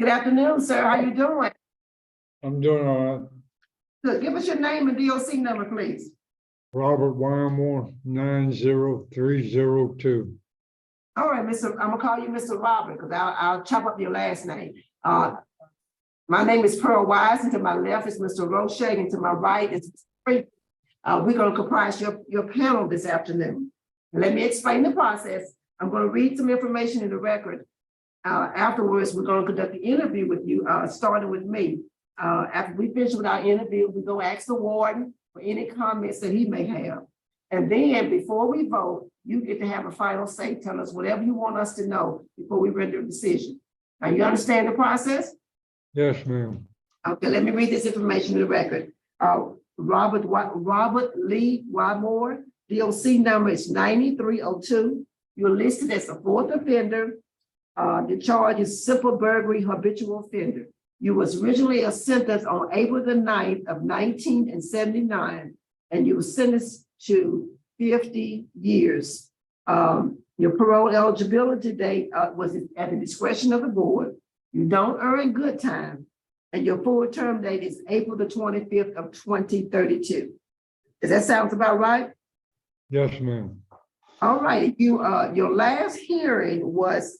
Good afternoon, sir. How you doing? I'm doing all right. Good. Give us your name and DOC number, please. Robert Wymore, 90302. All right, Mr. I'm gonna call you Mr. Robert because I'll chop up your last name. My name is Pearl Wise, and to my left is Mr. Roche, and to my right is Mr. We're gonna comprise your panel this afternoon. And let me explain the process. I'm gonna read some information in the record. Afterwards, we're gonna conduct the interview with you, starting with me. After we finish with our interview, we're gonna ask the warden for any comments that he may have. And then before we vote, you get to have a final say. Tell us whatever you want us to know before we render a decision. Now, you understand the process? Yes, ma'am. Okay, let me read this information in the record. Robert Lee Wymore, DOC number is 9302. You're listed as a fourth offender. The charge is simple burglary, habitual offender. You was originally sentenced on April the 9th of 1979, and you were sentenced to 50 years. Your parole eligibility date was at the discretion of the board. You don't earn good time, and your full term date is April the 25th of 2032. Does that sound about right? Yes, ma'am. All right. Your last hearing was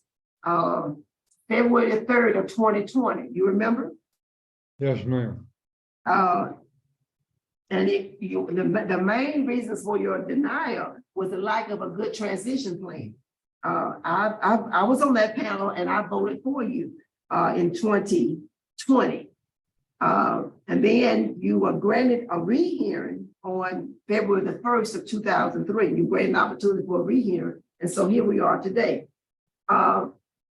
February the 3rd of 2020. You remember? Yes, ma'am. And the main reasons for your denial was the lack of a good transition plan. I was on that panel and I voted for you in 2020. And then you were granted a rehearing on February the 1st of 2003. You granted an opportunity for a rehearing. And so here we are today.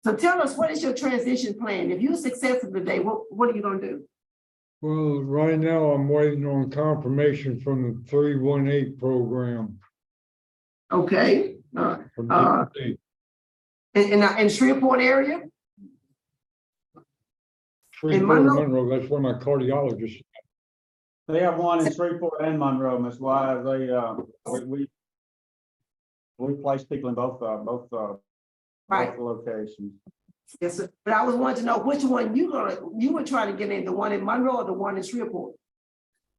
So tell us, what is your transition plan? If you're successful today, what are you going to do? Well, right now I'm waiting on confirmation from the 318 program. Okay. From DOC. In Shreveport area? Shreveport, Monroe, that's where my cardiologist. They have one in Shreveport and Monroe, Ms. Wise. We place people in both Right. locations. Yes, sir. But I was wanting to know which one you were trying to get in, the one in Monroe or the one in Shreveport?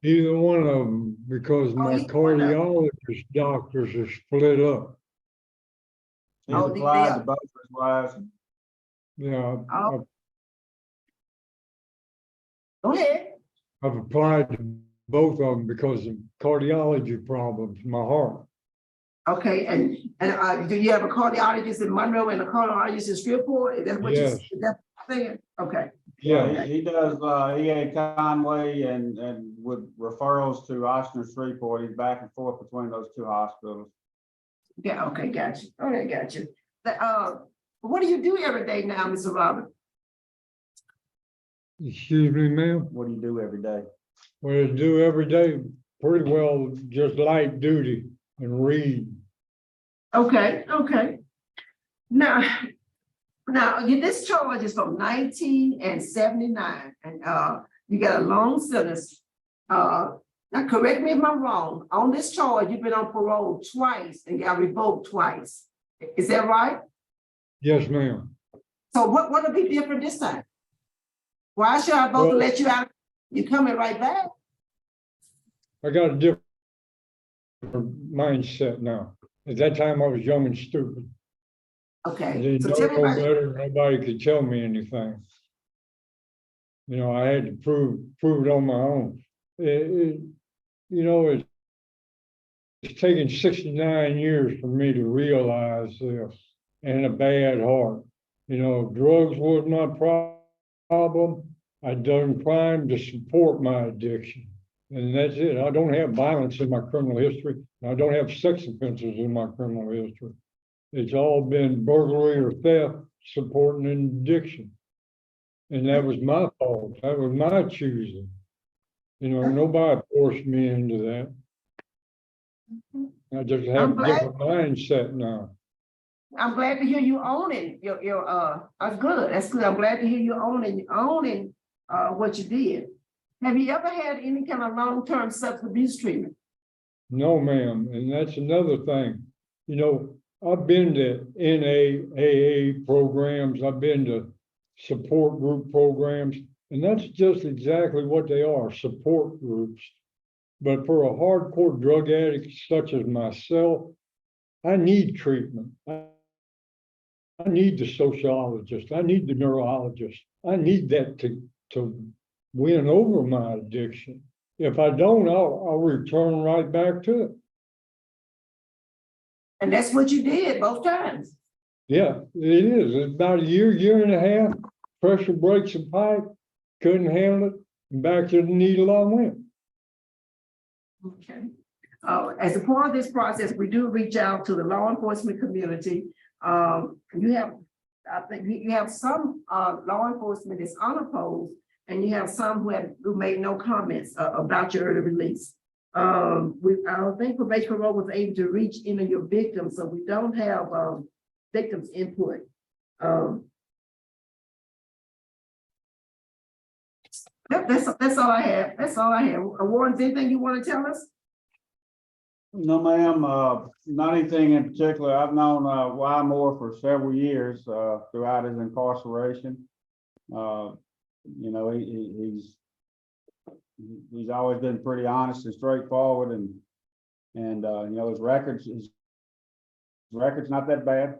Either one of them, because my cardiologist doctors are split up. He's Oh, applied to both, Ms. Wise. Yeah, Go ahead. I've applied to both of them because of cardiology problems, my heart. Okay, and do you have a cardiologist in Monroe and a cardiologist in Shreveport? Is that what Yes. is that saying? Okay. Yeah. He does EA Conway and with referrals to Austin and Shreveport. He's back and forth between those two hospitals. Yeah, okay, got you. Okay, got you. What do you do every day now, Mr. Robert? Excuse me, ma'am. What do you do every day? What I do every day, pretty well just light duty and read. Okay. Now this charge is from 1979, and you got a long sentence. Now correct me if I'm wrong. On this charge, you've been on parole twice and got revoked twice. Is that right? Yes, ma'am. So what will be different this time? Why should I vote to let you out? You coming right back? I got a different mindset now. At that time, I was young and stupid. I Okay. didn't So know tell me no about better. Nobody could tell me anything. You know, I had to prove it on my own. It's taken 69 years for me to realize this, and a bad heart. You know, drugs was my problem. I'd done crime to support my addiction. And that's it. I don't have violence in my criminal history. I don't have sex offenses in my criminal history. It's all been burglary or theft supporting an addiction. And that was my fault. That was my choosing. You know, nobody forced me into that. I just have a different mindset now. I'm glad to hear you owning that's good. That's good. I'm glad to hear you owning what you did. Have you ever had any kind of long-term substance abuse treatment? No, ma'am. And that's another thing. You know, I've been to NAAA programs. I've been to support group programs, and that's just exactly what they are, support groups. But for a hardcore drug addict such as myself, I need treatment. I need the sociologist. I need the neurologist. I need that to win over my addiction. If I don't, I'll return right back to it. And that's what you did both times. Yeah, it is. It's about a year and a half, pressure breaks the pipe, couldn't handle it, and back to the needle I went. Okay. As a part of this process, we do reach out to the law enforcement community. You have, I think you have some law enforcement that's unopposed, and you have some who made no comments about your early release. I don't think probation parole was able to reach any of your victims, so we don't have victims' input. That's all I have. That's all I have. Warren, is anything you want to tell us? No, ma'am, not anything in particular. I've known Wymore for several years throughout his incarceration. You know, he's always been pretty honest and straightforward, and you know, his record's not that bad.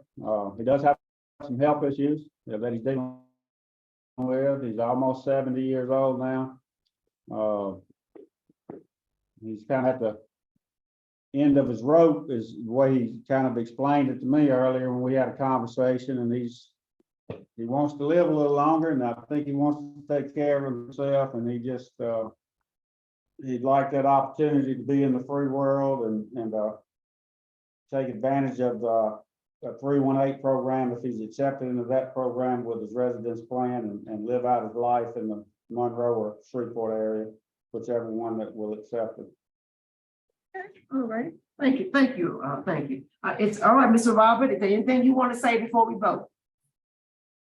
He does have some health issues that he's dealing with. He's almost 70 years old now. He's kind of at the end of his rope, is the way he kind of explained it to me earlier when we had a conversation, and he wants to live a little longer, and I think he wants to take care of himself, and he just he'd like that opportunity to be in the free world and take advantage of the 318 program if he's accepted into that program with his residence plan, and live out his life in the Monroe or Shreveport area, whichever one that will accept it. All right. Thank you. Thank you. Thank you. It's all right, Mr. Robert. Is there anything you want to say before we vote?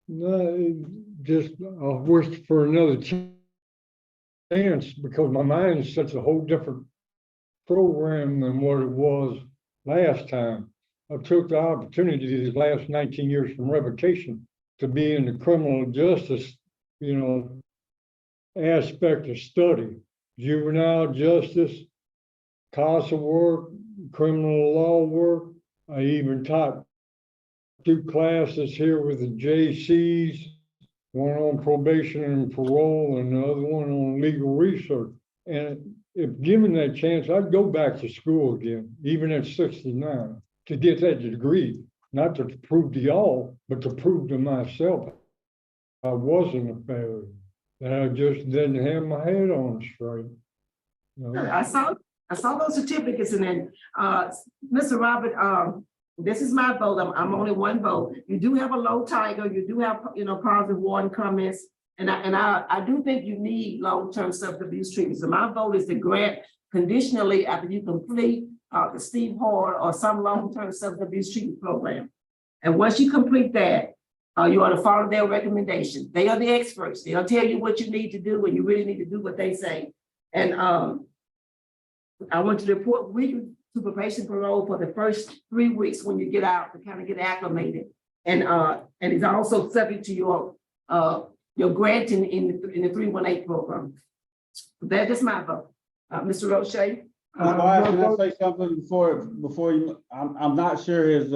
No, just I wish for another chance, because my mind is such a whole different program than what it was last time. I took the opportunity these last 19 years from revocation to be in the criminal justice, you know, aspect of study, juvenile justice, CASA work, criminal law work. I even taught 2 classes here with the JCs, one on probation and parole, and the other one on legal research. And if given that chance, I'd go back to school again, even at 69, to get that degree, not to prove to y'all, but to prove to myself I wasn't a failure, that I just didn't have my head on straight. You know? I saw those certificates, and then Mr. Robert, this is my vote. I'm only one vote. You do have a low tiger. You do have, you know, positive warning comments, and I do think you need long-term substance abuse treatment. So my vote is to grant conditionally after you complete the Steve Hall or some long-term substance abuse treatment program. And once you complete that, you ought to follow their recommendations. They are the experts. They'll tell you what you need to do when you really need to do what they say. And I want you to report weekly to probation parole for the first 3 weeks when you get out to kind of get acclimated. And it's also subject to your granting in the 318 program. That is my vote. Mr. Roche. Can I say something before you? I'm not sure his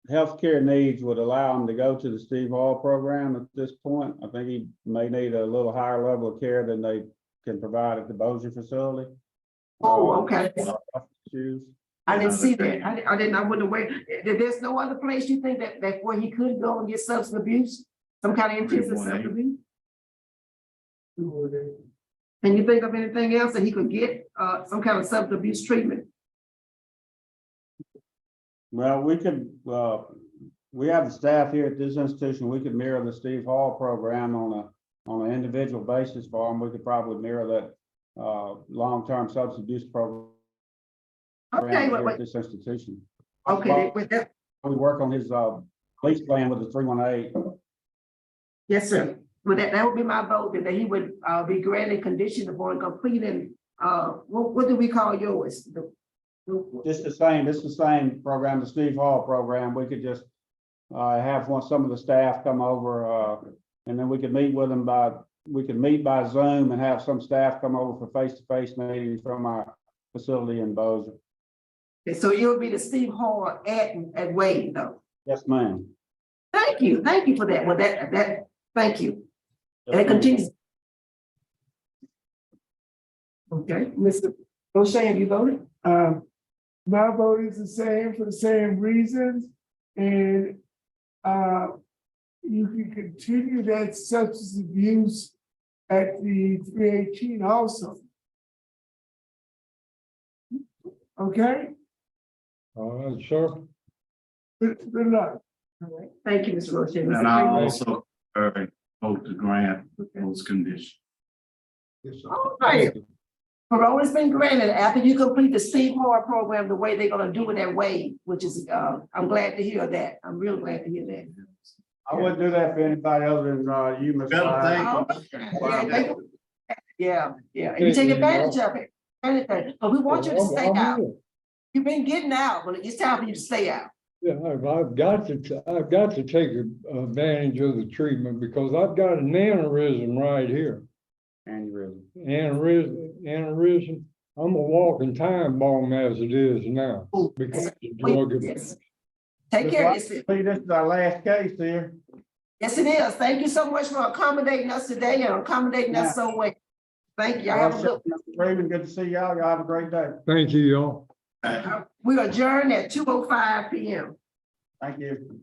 healthcare needs would allow him to go to the Steve Hall program at this point. I think he may need a little higher level of care than they can provide at the Bossier facility. Oh, okay. I didn't see that. I wouldn't aware. There's no other place you think that where he could go and get substance abuse, some kind of intensive substance abuse? Can you think of anything else that he could get some kind of substance abuse treatment? Well, we could, we have the staff here at this institution. We could mirror the Steve Hall program on an individual basis for him. We could probably mirror that long-term substance abuse program here at this institution. Okay, with that. We work on his police plan with the 318. Yes, sir. Well, that would be my vote, that he would be granted condition upon completing, what do we call yours? It's the same program, the Steve Hall program. We could just have some of the staff come over, and then we could meet with them we could meet by Zoom and have some staff come over for face-to-face meetings from our facility in Bossier. Okay, so you'll be the Steve Hall at Wade though. Yes, ma'am. Thank you for that. Well, thank you. And it continues. Okay, Mr. O'Shea, have you voted? My vote is the same for the same reasons, and you can continue that substance abuse at the 318 also. Okay, All right, sir. good luck. All right. Thank you, Mr. O'Shea. Mr. And I Freeman? also vote to grant those conditions. All right. Parole has been granted after you complete the Steve Hall program, the way they're gonna do it at Wade, which is, I'm glad to hear that. I'm real glad to hear that. I wouldn't do that for anybody other than you, Mr. Better Lyons. Yeah, and you take advantage of it. But we want you to stay I'm out. here. You've been getting out, but it's time for you to stay out. Yeah, I've got to take advantage of the treatment because I've got an aneurysm right here. Aneurysm. Aneurysm. I'm a walking time bomb as it is now because of drug abuse. Yes. Take care of yourself. This is our last case here. Yes, it is. Thank you so much for accommodating us today and accommodating us so well. Thank you. I have a good. Mr. Freeman, good to see y'all. Y'all have a great day. Thank you, y'all. We adjourn at 2:05 p.m. Thank you.